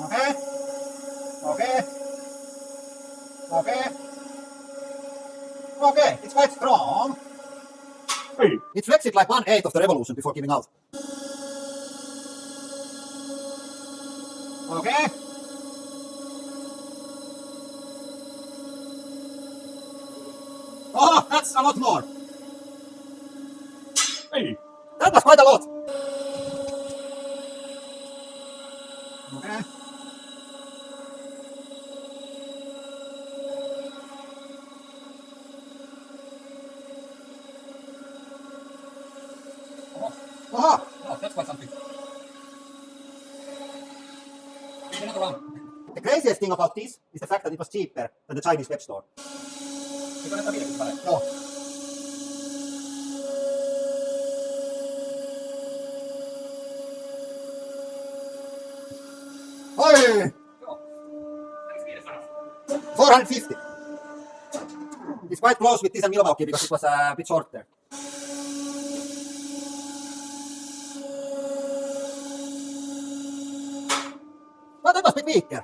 Okay. Okay. Okay. Okay, it's quite strong. Hey. It flexed it like 1/8 of the revolution before giving out. Okay. Oh, that's a lot more. Hey. That was quite a lot. Okay. Oh, oh, that's quite something. Another one. The craziest thing about this is the fact that it was cheaper than the Chinese web store. No. Oi! 450. It's quite close with this and Milwaukee because it was a bit shorter. But that was a bit weaker.